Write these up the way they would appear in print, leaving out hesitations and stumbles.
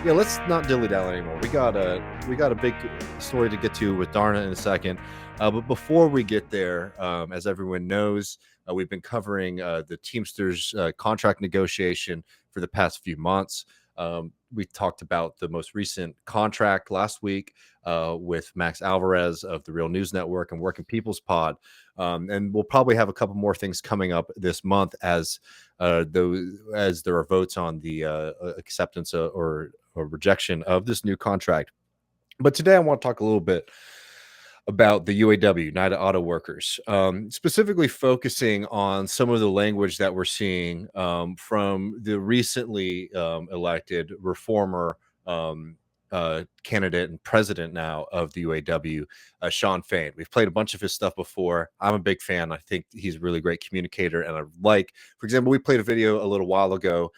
Yeah, let's not dilly dally anymore. We got a big story to get to with Darna in a second, but before we get there, as everyone knows, we've been covering the Teamsters contract negotiation for the past few months. We talked about the most recent contract last week with Max Alvarez of the Real News Network and Working People's Pod, and we'll probably have a couple more things coming up this month as there are votes on the acceptance or rejection of this new contract. But today I want to talk a little bit about the UAW, United Auto Workers, specifically focusing on some of the language that we're seeing from the recently elected reformer candidate and president now of the UAW, Shawn Fain. We've played a bunch of his stuff before. I'm a big fan. I think he's a really great communicator. And I like, for example, we played a video a little while ago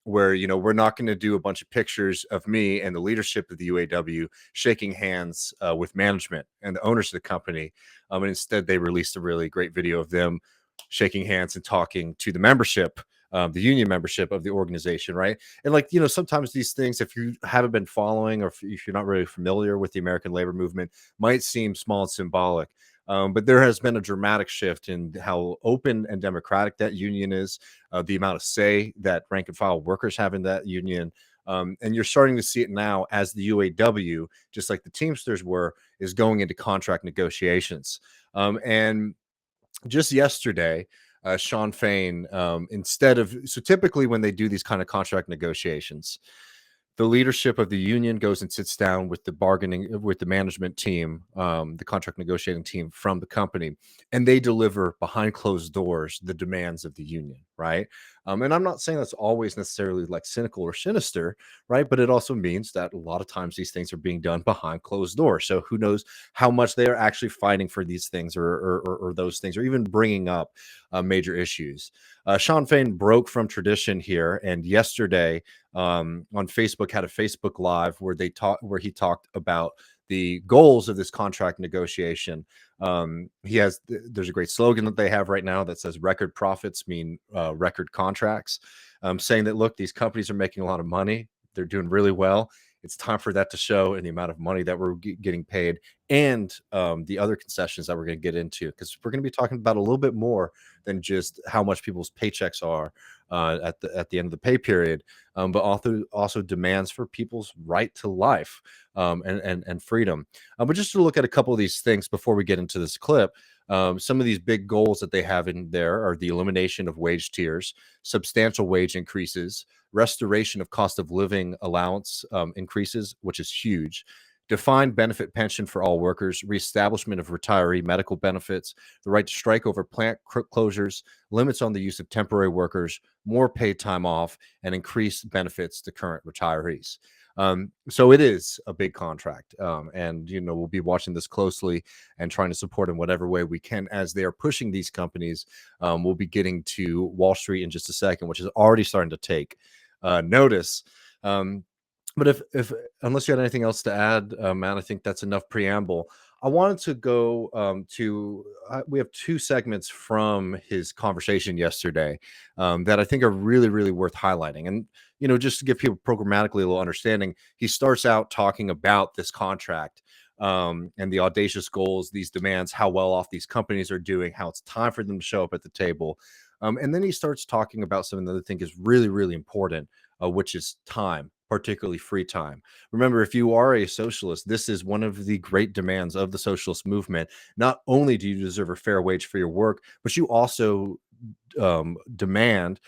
where, we're not going to do a bunch of pictures of me and the leadership of the UAW shaking hands with management and the owners of the company. And instead, they released a really great video of them shaking hands and talking to the membership, the union membership of the organization, right? And sometimes these things, if you haven't been following or if you're not really familiar with the American labor movement, might seem small and symbolic. But there has been a dramatic shift in how open and democratic that union is, the amount of say that rank and file workers have in that union. And you're starting to see it now as the UAW, just like the Teamsters were, is going into contract negotiations. And just yesterday, Shawn Fain, so typically when they do these kind of contract negotiations, the leadership of the union goes and sits down with the management team, the contract negotiating team from the company, and they deliver behind closed doors the demands of the union, right? And I'm not saying that's always necessarily like cynical or sinister, right? But it also means that a lot of times these things are being done behind closed doors. So who knows how much they are actually fighting for these things or those things, or even bringing up major issues. Shawn Fain broke from tradition here, and yesterday on Facebook had a Facebook Live where he talked about the goals of this contract negotiation. There's a great slogan that they have right now that says record profits mean record contracts, saying that, look, these companies are making a lot of money. They're doing really well. It's time for that to show in the amount of money that we're getting paid and the other concessions that we're going to get into, because we're going to be talking about a little bit more than just how much people's paychecks are at the end of the pay period, but also demands for people's right to life and freedom. But just to look at a couple of these things before we get into this clip, some of these big goals that they have in there are the elimination of wage tiers, substantial wage increases, restoration of cost of living allowance increases, which is huge, defined benefit pension for all workers, reestablishment of retiree medical benefits, the right to strike over plant closures, limits on the use of temporary workers, more paid time off, and increased benefits to current retirees. So it is a big contract. And, we'll be watching this closely and trying to support in whatever way we can as they are pushing these companies. We'll be getting to Wall Street in just a second, which is already starting to take notice. But if unless you had anything else to add, Matt, I think that's enough preamble. I wanted to go we have two segments from his conversation yesterday that I think are really, really worth highlighting. And, just to give people programmatically a little understanding, he starts out talking about this contract and the audacious goals, these demands, how well off these companies are doing, how it's time for them to show up at the table. And then he starts talking about something that I think is really, really important, which is time, particularly free time. Remember, if you are a socialist, this is one of the great demands of the socialist movement. Not only do you deserve a fair wage for your work, but you also demand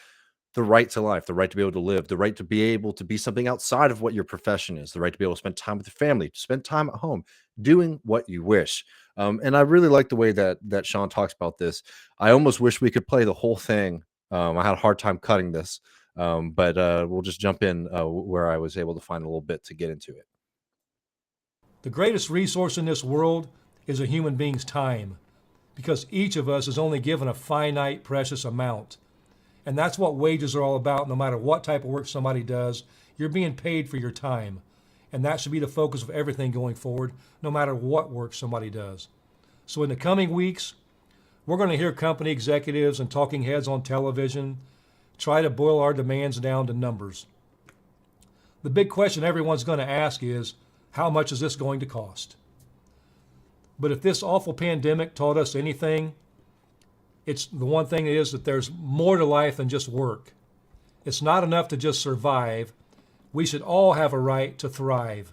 the right to life, the right to be able to live, the right to be able to be something outside of what your profession is, the right to be able to spend time with your family, to spend time at home, doing what you wish. And I really like the way that Shawn talks about this. I almost wish we could play the whole thing. I had a hard time cutting this, but we'll just jump in where I was able to find a little bit to get into it. The greatest resource in this world is a human being's time, because each of us is only given a finite, precious amount. And that's what wages are all about. No matter what type of work somebody does, you're being paid for your time. And that should be the focus of everything going forward, no matter what work somebody does. So in the coming weeks, we're going to hear company executives and talking heads on television try to boil our demands down to numbers. The big question everyone's going to ask is, how much is this going to cost? But if this awful pandemic taught us anything, it's the one thing is that there's more to life than just work. It's not enough to just survive. We should all have a right to thrive.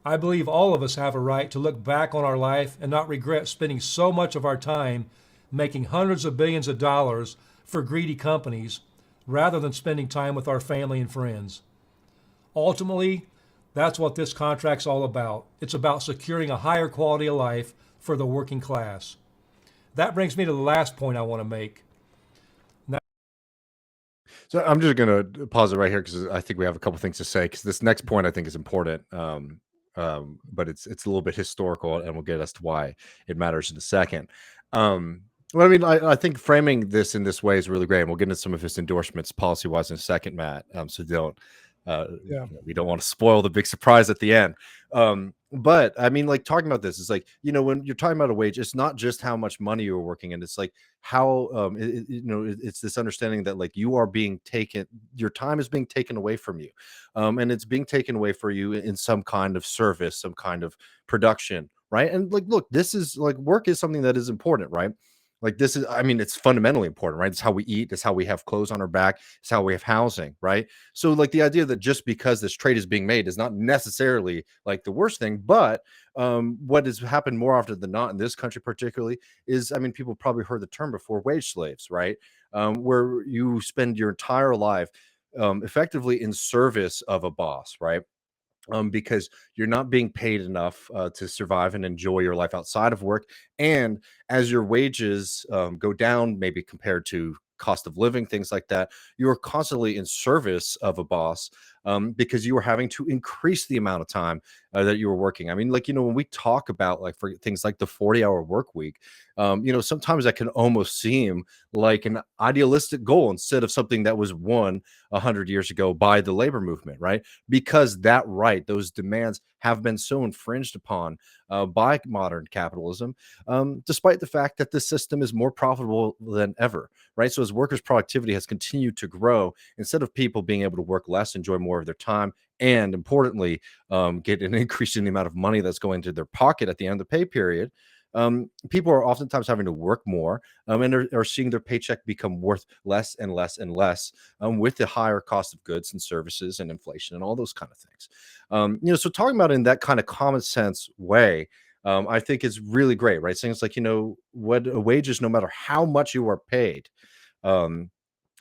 I believe all of us have a right to look back on our life and not regret spending so much of our time making hundreds of billions of dollars for greedy companies rather than spending time with our family and friends. Ultimately, that's what this contract's all about. It's about securing a higher quality of life for the working class. That brings me to the last point I want to make. So I'm just going to pause it right here because I think we have a couple things to say. Because this next point I think is important, but it's a little bit historical, and we'll get as to why it matters in a second. Well, I mean, I think framing this in this way is really great, and we'll get into some of his endorsements policy wise in a second, Matt. So don't Yeah. we don't want to spoil the big surprise at the end. But I mean, like talking about this is like, when you're talking about a wage, it's not just how much money you're working, and it's like how it's this understanding that like you are being taken, your time is being taken away from you, and it's being taken away for you in some kind of service, some kind of production, right? And like, look, this is like work is something that is important, right? Like this is, I mean, it's fundamentally important, right? It's how we eat, it's how we have clothes on our back, it's how we have housing, right? So like the idea that just because this trade is being made is not necessarily like the worst thing, but what has happened more often than not in this country particularly is, I mean, people probably heard the term before, wage slaves, right? Where you spend your entire life effectively in service of a boss, right? Because you're not being paid enough to survive and enjoy your life outside of work. And as your wages go down, maybe compared to cost of living, things like that, you are constantly in service of a boss because you are having to increase the amount of time that you were working. I mean, like, when we talk about like for things like the 40-hour work week, sometimes that can almost seem like an idealistic goal instead of something that was won 100 years ago by the labor movement, right? Because that right, those demands have been so infringed upon by modern capitalism, despite the fact that the system is more profitable than ever, right? So as workers' productivity has continued to grow, instead of people being able to work less, enjoy more of their time, and importantly, get an increase in the amount of money that's going to their pocket at the end of the pay period, people are oftentimes having to work more and are seeing their paycheck become worth less and less and less with the higher cost of goods and services and inflation and all those kind of things. So talking about it in that kind of common sense way, I think is really great, right? Saying it's like, what a wage is, no matter how much you are paid, um,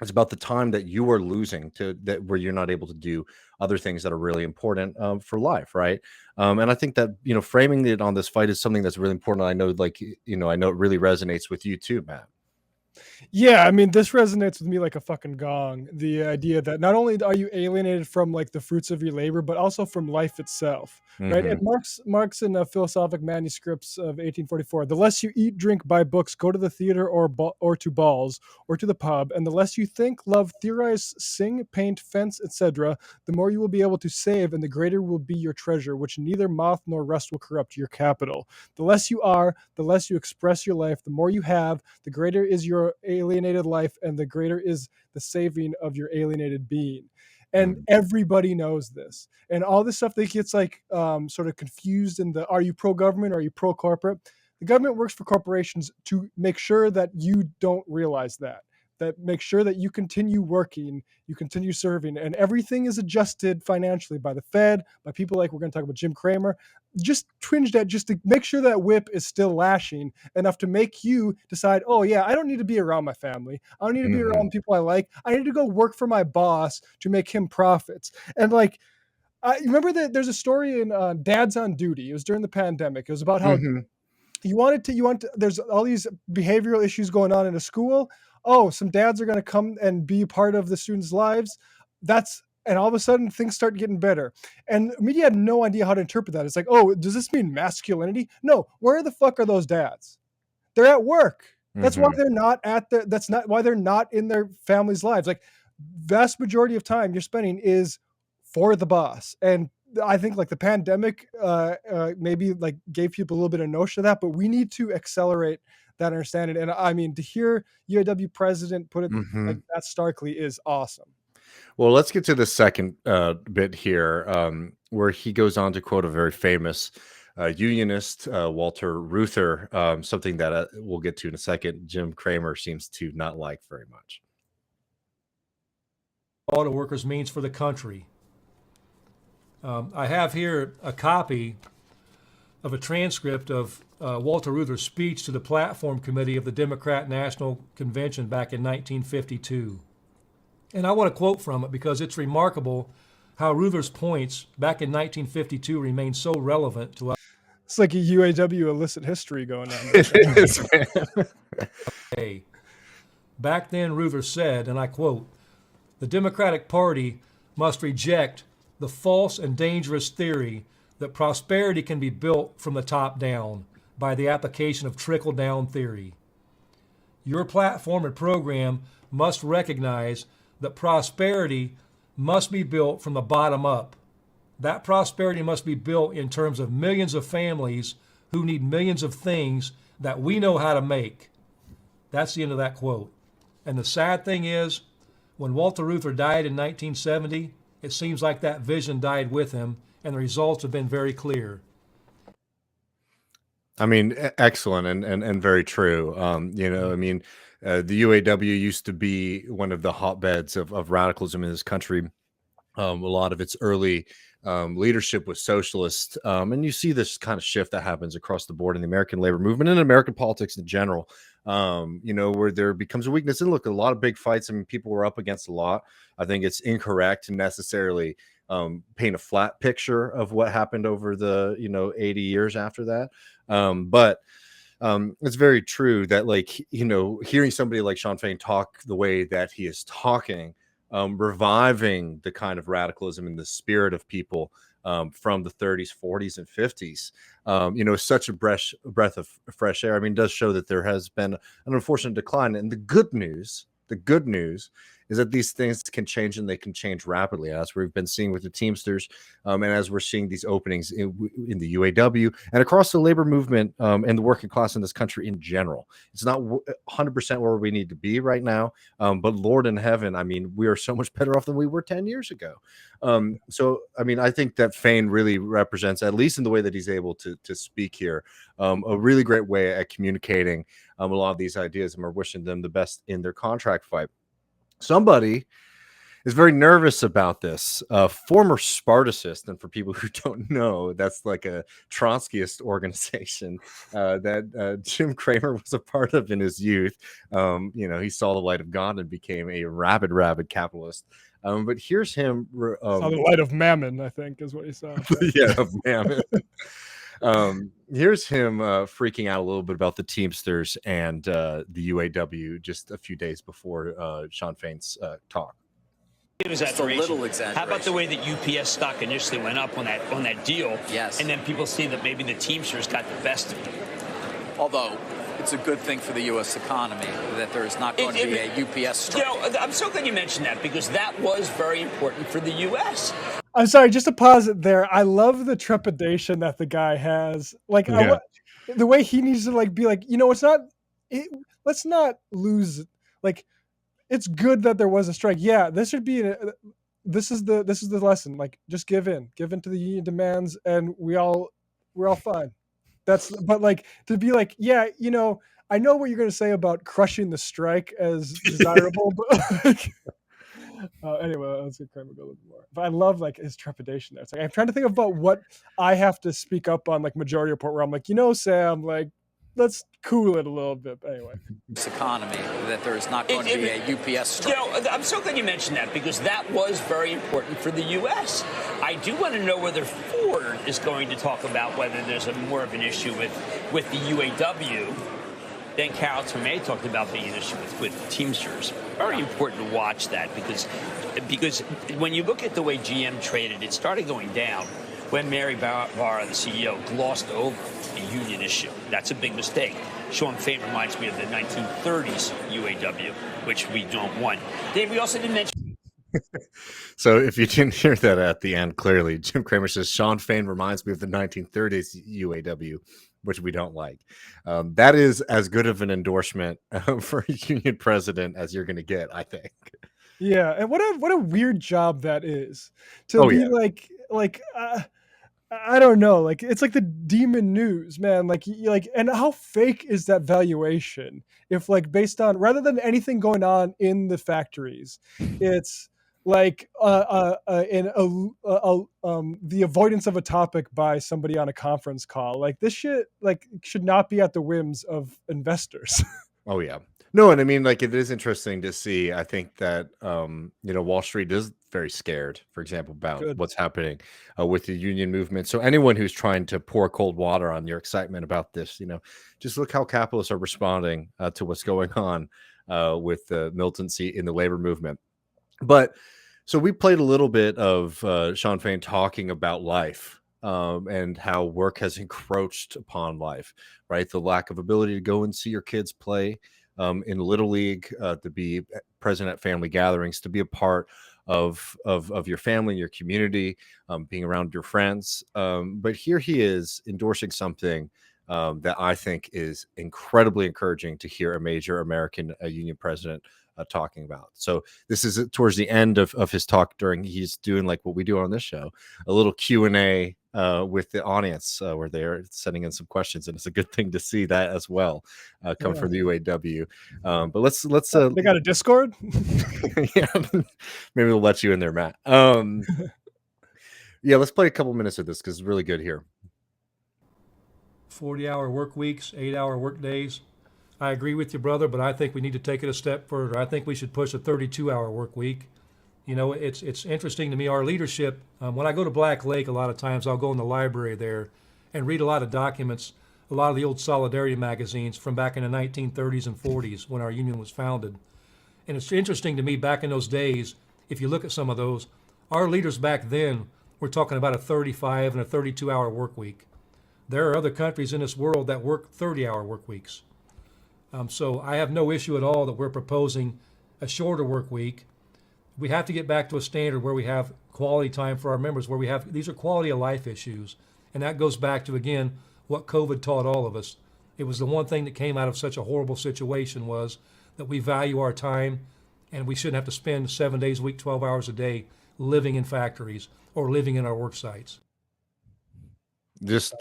it's about the time that you are losing to that where you're not able to do other things that are really important for life, right? And I think that framing it on this fight is something that's really important. I know, like I know it really resonates with you too, Matt. Yeah, I mean, this resonates with me like a fucking gong. The idea that not only are you alienated from like the fruits of your labor, but also from life itself, right? And Hmm. Marx in Philosophic Manuscripts of 1844, the less you eat, drink, buy books, go to the theater or to balls or to the pub, and the less you think, love, theorize, sing, paint, fence, etc., the more you will be able to save, and the greater will be your treasure, which neither moth nor rust will corrupt your capital. The less you are, the less you express your life, the more you have, the greater is your alienated life, and the greater is the saving of your alienated being. And everybody knows this. And all this stuff that gets like sort of confused in the, are you pro government or are you pro corporate? The government works for corporations to make sure that you don't realize that make sure that you continue working, you continue serving, and everything is adjusted financially by the Fed, by people like we're going to talk about Jim Cramer, just twinged at just to make sure that whip is still lashing enough to make you decide, oh yeah, I don't need to be around my family. I don't need to be Hmm. around people I like. I need to go work for my boss to make him profits. And like, I remember that there's a story in Dad's on Duty. It was during the pandemic. It was about how Hmm. there's all these behavioral issues going on in a school. Oh, some dads are going to come and be part of the students' lives. And all of a sudden things start getting better. And media had no idea how to interpret that. It's like, oh, does this mean masculinity? No, where the fuck are those dads? They're at work. That's why Hmm. they're not that's not why they're not in their family's lives. Like vast majority of time you're spending is for the boss. And I think like the pandemic maybe like gave people a little bit of notion of that, but we need to accelerate that understanding. And I mean, to hear UAW president put it like Hmm. that starkly is awesome. Well, let's get to the second bit here, where he goes on to quote a very famous unionist, Walter Reuther, something that we'll get to in a second. Jim Cramer seems to not like very much. Auto workers means for the country. I have here a copy of a transcript of Walter Reuther's speech to the platform committee of the Democrat National Convention back in 1952. And I want to quote from it because it's remarkable how Reuther's points back in 1952 remain so relevant to us It's like a UAW illicit history going on. It is, man. today. Back then, Reuther said, and I quote, "The Democratic Party must reject the false and dangerous theory that prosperity can be built from the top down by the application of trickle-down theory. Your platform and program must recognize that prosperity must be built from the bottom up. That prosperity must be built in terms of millions of families who need millions of things that we know how to make." That's the end of that quote. And the sad thing is, when Walter Reuther died in 1970, it seems like that vision died with him, and the results have been very clear. I mean, excellent and very true. I mean, the UAW used to be one of the hotbeds of radicalism in this country. A lot of its early leadership was socialist, and you see this kind of shift that happens across the board in the American labor movement and American politics in general. Where there becomes a weakness. And look, a lot of big fights. I mean, people were up against a lot. I think it's incorrect to necessarily paint a flat picture of what happened over the 80 years after that. But it's very true that, like, hearing somebody like Shawn Fain talk the way that he is talking, reviving the kind of radicalism and the spirit of people from the 30s, 40s, and 50s, such a breath of fresh air. I mean, it does show that there has been an unfortunate decline. And the good news is that these things can change, and they can change rapidly, as we've been seeing with the Teamsters, and as we're seeing these openings in the UAW and across the labor movement and the working class in this country in general. It's not 100% where we need to be right now, but Lord in heaven, I mean, we are so much better off than we were 10 years ago. So, I mean, I think that Fain really represents, at least in the way that he's able to speak here, a really great way at communicating a lot of these ideas, and we're wishing them the best in their contract fight. Somebody is very nervous about this. Former Spartacist, and for people who don't know, that's like a Trotskyist organization that Jim Cramer was a part of in his youth. He saw the light of God and became a rabid capitalist. But here's him. Saw the light of Mammon, I think, is what he saw. Yeah, of Mammon. Here's him freaking out a little bit about the Teamsters and the UAW just a few days before Shawn Fain's talk. It was just a little exaggeration. How about the way that UPS stock initially went up on that deal? Yes. And then people see that maybe the Teamsters got the best of it. Although it's a good thing for the U.S. economy that there is not going to be a UPS strike. I'm so glad you mentioned that, because that was very important for the U.S. I'm sorry, just to pause it there. I love the trepidation that the guy has. Like, Yeah. the way he needs to be like, let's not lose. Like, it's good that there was a strike. Yeah, this should be. This is the lesson. Like, just give in to the union demands, and we're all fine. But like, to be like, yeah, I know what you're going to say about crushing the strike as desirable, but anyway, let's get Kramer go a little bit more. But I love like his trepidation there. It's like I'm trying to think about what I have to speak up on, like Majority Report, where I'm like, Sam, like, let's cool it a little bit. But anyway, This economy that there is not going to be a UPS strike. I'm so glad you mentioned that, because that was very important for the U.S. I do want to know whether Ford is going to talk about whether there's more of an issue with the UAW. Then Carol Tomei talked about being an issue with Teamsters. Very important to watch that, because when you look at the way GM traded, it started going down when Mary Barra, the CEO, glossed over the union issue. That's a big mistake. Shawn Fain reminds me of the 1930s UAW, which we don't want. Dave, we also didn't mention. So if you didn't hear that at the end, clearly, Jim Cramer says Shawn Fain reminds me of the 1930s UAW, which we don't like. That is as good of an endorsement for a union president as you're going to get, I think. Yeah, and what a weird job that is to Oh be yeah. I don't know, like it's like the demon news, man. Like like, and how fake is that valuation? If like based on rather than anything going on in the factories, it's like the avoidance of a topic by somebody on a conference call. Like this shit like should not be at the whims of investors. Oh yeah. No, and I mean, like, it is interesting to see. I think that Wall Street is very scared, for example, about Good. what's happening with the union movement. So anyone who's trying to pour cold water on your excitement about this, just look how capitalists are responding to what's going on with the militancy in the labor movement. But so we played a little bit of Shawn Fain talking about life, and how work has encroached upon life, right? The lack of ability to go and see your kids play in Little League, to be present at family gatherings, to be a part of your family, your community, being around your friends. But here he is endorsing something that I think is incredibly encouraging to hear a major American union president talking about. So this is towards the end of his talk. He's doing like what we do on this show, a little Q&A with the audience, where they're sending in some questions, and it's a good thing to see that as well, come Yeah. from the UAW. But let's They got a Discord? yeah, maybe we'll let you in there, Matt. Yeah, let's play a couple minutes of this because it's really good here. 40-hour work weeks, 8-hour work days. I agree with you, brother, but I think we need to take it a step further. I think we should push a 32-hour work week. It's interesting to me, our leadership. When I go to Black Lake, a lot of times I'll go in the library there and read a lot of documents, a lot of the old Solidarity magazines from back in the 1930s and 40s when our union was founded. And it's interesting to me, back in those days, if you look at some of those, our leaders back then were talking about a 35 and a 32-hour work week. There are other countries in this world that work 30-hour work weeks. So I have no issue at all that we're proposing a shorter work week. We have to get back to a standard where we have quality time for our members, where these are quality of life issues. And that goes back to, again, what COVID taught all of us. It was the one thing that came out of such a horrible situation was that we value our time, and we shouldn't have to spend 7 days a week, 12 hours a day living in factories or living in our work sites. Just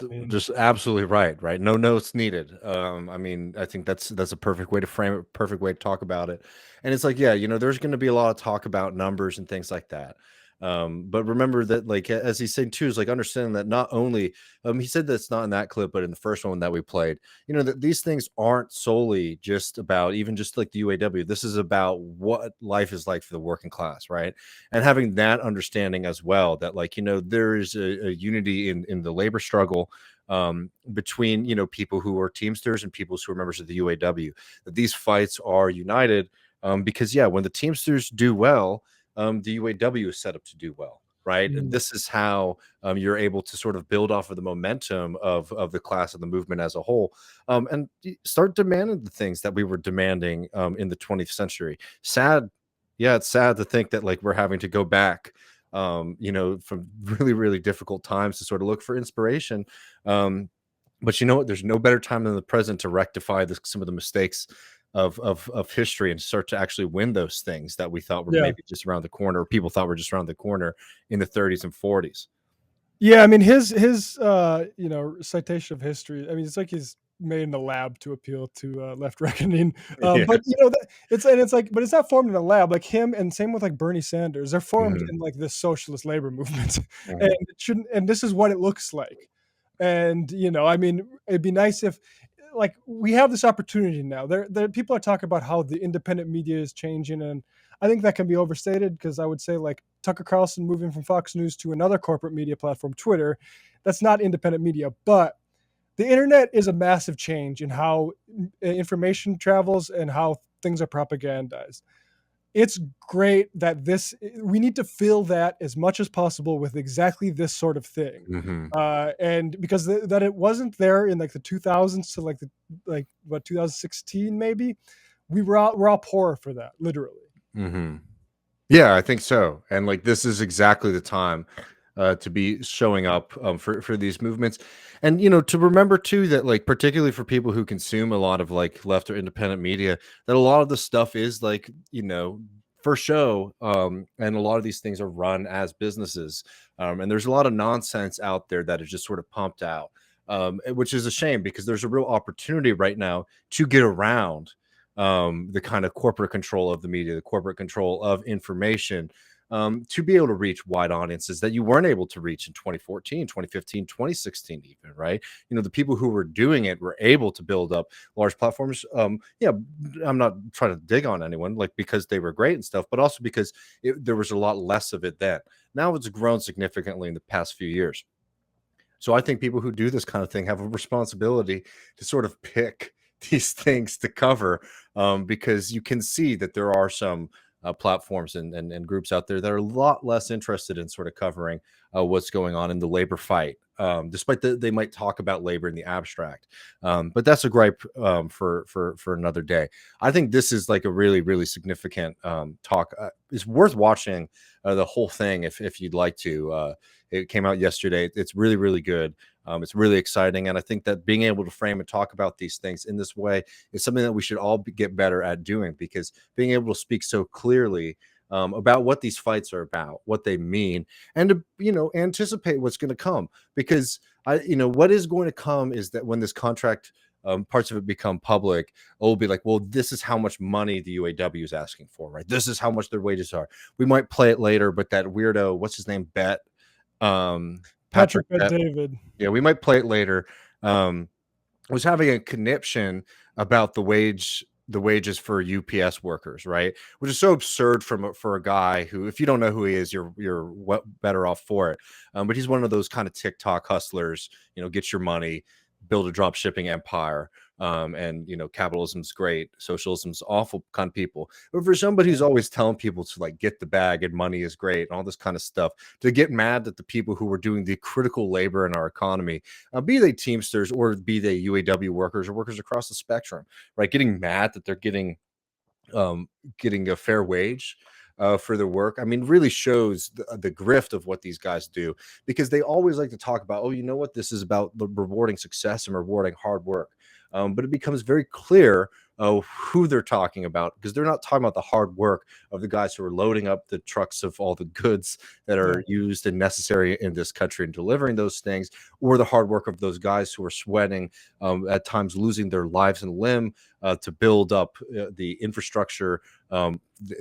absolutely right. No notes needed. I mean, I think that's a perfect way to frame it, perfect way to talk about it. And it's like, yeah, there's going to be a lot of talk about numbers and things like that. But remember that, like, as he's saying too, is like understanding that not only he said that's not in that clip, but in the first one that we played, that these things aren't solely just about even just like the UAW. This is about what life is like for the working class, right? And having that understanding as well, that like there is a unity in the labor struggle, between people who are Teamsters and people who are members of the UAW. That these fights are united, because yeah, when the Teamsters do well, the UAW is set up to do well, right? And this is how you're able to sort of build off of the momentum of the class and the movement as a whole, and start demanding the things that we were demanding in the 20th century. It's sad to think that like we're having to go back, from really, really difficult times to sort of look for inspiration. But you know what? There's no better time than the present to rectify some of the mistakes of history and start to actually win those things that we thought were maybe just around the corner, or people thought were just around the corner in the 30s and 40s. Yeah, I mean his citation of history. I mean, it's like he's made in a lab to appeal to left reckoning. But it's like, but it's not formed in a lab. Like him, and same with like Bernie Sanders. They're formed in like this socialist labor movement, and it shouldn't. And this is what it looks like. And I mean, it'd be nice if, like, we have this opportunity now. There people are talking about how the independent media is changing, and I think that can be overstated, because I would say like Tucker Carlson moving from Fox News to another corporate media platform, Twitter, that's not independent media. But the internet is a massive change in how information travels and how things are propagandized. It's great that we need to fill that as much as possible with exactly this sort of thing. And because that it wasn't there in like the 2000s to like what 2016 maybe, we're all poor for that, literally. Yeah, I think so. And like this is exactly the time to be showing up for these movements. And to remember too that, like, particularly for people who consume a lot of like left or independent media, that a lot of the stuff is like for show. And a lot of these things are run as businesses. And there's a lot of nonsense out there that is just sort of pumped out, which is a shame because there's a real opportunity right now to get around the kind of corporate control of the media, the corporate control of information, to be able to reach wide audiences that you weren't able to reach in 2014, 2015, 2016, even, right? The people who were doing it were able to build up large platforms. Yeah, I'm not trying to dig on anyone, like, because they were great and stuff, but also because there was a lot less of it then. Now it's grown significantly in the past few years. So I think people who do this kind of thing have a responsibility to sort of pick these things to cover, because you can see that there are some platforms and groups out there that are a lot less interested in sort of covering what's going on in the labor fight, despite they might talk about labor in the abstract. But that's a gripe for another day. I think this is like a really, really significant talk. It's worth watching the whole thing if you'd like to. It came out yesterday. It's really, really good. It's really exciting. And I think that being able to frame and talk about these things in this way is something that we should all get better at doing, because being able to speak so clearly about what these fights are about, what they mean, and to, anticipate what's going to come. Because what is going to come is that when this contract, parts of it become public, it'll be like, well, this is how much money the UAW is asking for, right? This is how much their wages are. We might play it later, but that weirdo, what's his name, Patrick Bet, David. yeah, we might play it later. Was having a conniption about the wages for UPS workers, right? Which is so absurd for a guy who, if you don't know who he is, you're better off for it. But he's one of those kind of TikTok hustlers, get your money, build a drop shipping empire. And capitalism's great, socialism's awful kind of people. But for somebody who's always telling people to like get the bag and money is great and all this kind of stuff, to get mad at the people who were doing the critical labor in our economy, be they Teamsters or be they UAW workers or workers across the spectrum, right? Getting mad that they're getting a fair wage for their work, I mean, really shows the grift of what these guys do, because they always like to talk about, oh, you know what, this is about the rewarding success and rewarding hard work. But it becomes very clear who they're talking about, because they're not talking about the hard work of the guys who are loading up the trucks of all the goods that are used and necessary in this country and delivering those things, or the hard work of those guys who are sweating, at times losing their lives and limb to build up the infrastructure, and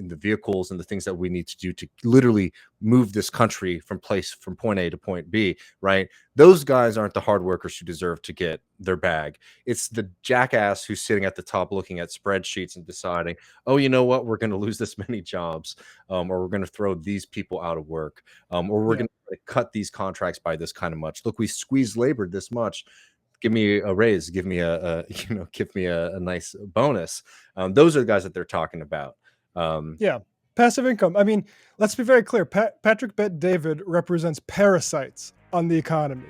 the vehicles and the things that we need to do to literally move this country from point A to point B, right? Those guys aren't the hard workers who deserve to get their bag. It's the jackass who's sitting at the top looking at spreadsheets and deciding, oh, you know what, we're going to lose this many jobs, or we're going to throw these people out of work, or we're going to cut these contracts by this kind of much. Look, we squeezed labor this much. Give me a raise. Give me give me a nice bonus. Those are the guys that they're talking about. Passive income. I mean, let's be very clear. Patrick Bet David represents parasites on the economy.